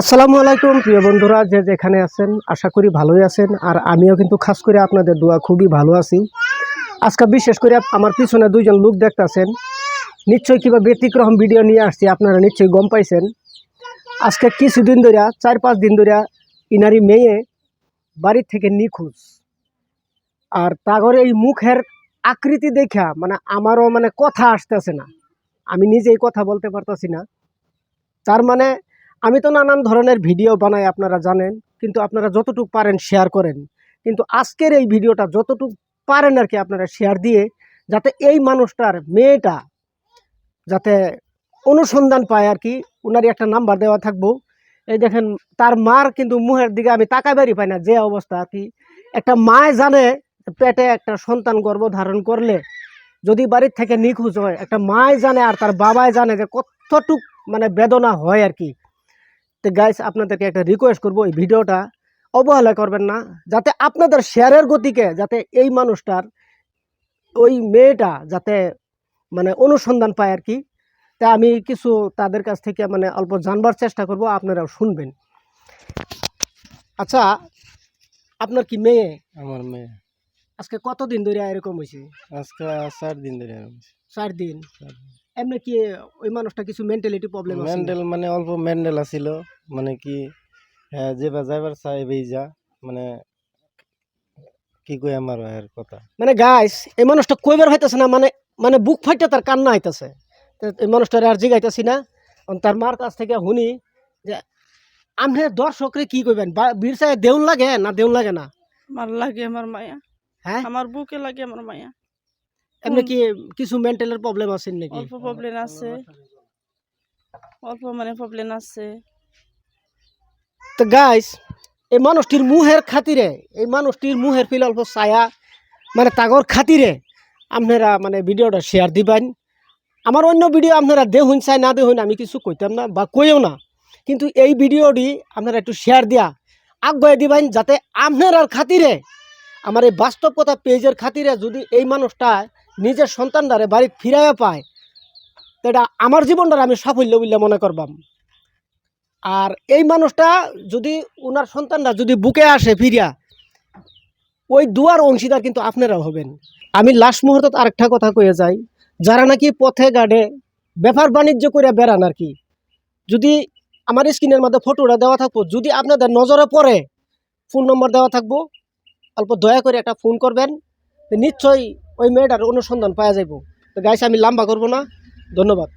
আসসালামু আলাইকুম প্রিয় বন্ধুরা, যে যেখানে আছেন আশা করি ভালোই আছেন। আর আমিও কিন্তু খাস করে আপনাদের দোয়া খুবই ভালো আছি। আজকে বিশেষ করে আমার পিছনে দুইজন লোক দেখতেছেন, নিশ্চয়ই কিংবা ব্যতিক্রম ভিডিও নিয়ে আসছি, আপনারা নিশ্চয়ই গম পাইছেন। আজকে কিছুদিন ধরে 4-5 দিন ধরে ইনারি মেয়ে বাড়ির থেকে নিখোঁজ। আর তাগর এই মুখের আকৃতি দেখা আমারও কথা আসতেছে না, আমি নিজেই কথা বলতে পারতাছি না। তার আমি তো নানান ধরনের ভিডিও বানাই, আপনারা জানেন, কিন্তু আপনারা যতটুকু পারেন শেয়ার করেন। কিন্তু আজকের এই ভিডিওটা যতটুকু পারেন আর কি আপনারা শেয়ার দিয়ে, যাতে এই মানুষটার মেয়েটা যাতে অনুসন্ধান পায় আর কি। ওনারই একটা নাম্বার দেওয়া থাকবো। এই দেখেন, তার মার কিন্তু মুখের দিকে আমি তাকাইবারই পাই না, যে অবস্থা আর কি। একটা মায় জানে পেটে একটা সন্তান গর্ভধারণ করলে যদি বাড়ির থেকে নিখোঁজ হয়, একটা মায় জানে আর তার বাবাই জানে যে কতটুক বেদনা হয় আর কি। তো গাইস, আপনাদেরকে একটা রিকোয়েস্ট করবো, এই ভিডিওটা অবহেলা করবেন না, যাতে আপনাদের শেয়ারের গতিকে যাতে এই মানুষটার ওই মেয়েটা যাতে অনুসন্ধান পায় আর কি। তা আমি কিছু তাদের কাছ থেকে অল্প জানবার চেষ্টা করব, আপনারাও শুনবেন। আচ্ছা, আপনার কি মেয়ে? আমার মেয়ে আজকে কতদিন ধরে এরকম হয়েছে? আজকে 4 দিন ধরে 4 দিন। এমনি কি ওই মানুষটা কিছু মেন্টালিটি প্রবলেম আছে? মেন্ডেল অল্প মেন্ডেল আছিল, কি হ্যাঁ যেবা যাইবার চাই যা কি কই আমার এর কথা। গাইস, এই মানুষটা কইবার হইতাছে না, বুক ফাইটা তার কান্না হইতাছে। এই মানুষটার আর জিগাইতাছি না, তার মার কাছ থেকে শুনি যে আপনি দর্শকরে কি কইবেন, বীর সাহেব দেউন লাগে না দেউন লাগে না? আমার লাগে আমার মায়া। হ্যাঁ, আমার বুকে লাগে আমার মায়া। এমনি কি কিছু মেন্টালের প্রবলেম আছে নাকি? অল্প প্রবলেম আছে, অল্প প্রবলেম আছে। তো গাইস, এই মানুষটির মুহের খাতিরে, এই মানুষটির মুহের ফিল অল্প ছায়া তাগর খাতিরে আপনারা ভিডিওটা শেয়ার দিবেন। আমার অন্য ভিডিও আপনারা দেখুন, চাই না দেখুন আমি কিছু কইতাম না বা কইও না, কিন্তু এই ভিডিওটি আপনারা একটু শেয়ার দিয়া আগ্রহ দিবেন, যাতে আপনার খাতিরে আমার এই বাস্তব কথা পেজের খাতিরে যদি এই মানুষটা নিজের সন্তানটারে বাড়ি ফিরাইয়া পায়, তো এটা আমার জীবনটার আমি সাফল্য বলে মনে করবাম। আর এই মানুষটা যদি ওনার সন্তানরা যদি বুকে আসে ফিরিয়া, ওই দুয়ার অংশীদার কিন্তু আপনারাও হবেন। আমি লাস্ট মুহূর্তে আরেকটা কথা কয়ে যাই, যারা নাকি পথে ঘাটে ব্যাপার বাণিজ্য করে বেড়ান আর কি, যদি আমার স্ক্রিনের মধ্যে ফটোটা দেওয়া থাকবো, যদি আপনাদের নজরে পড়ে ফোন নম্বর দেওয়া থাকবো, অল্প দয়া করে একটা ফোন করবেন, নিশ্চয়ই ওই মেয়েটার অনুসন্ধান পাওয়া যাইব। তো গাইস, আমি লম্বা করবো না, ধন্যবাদ।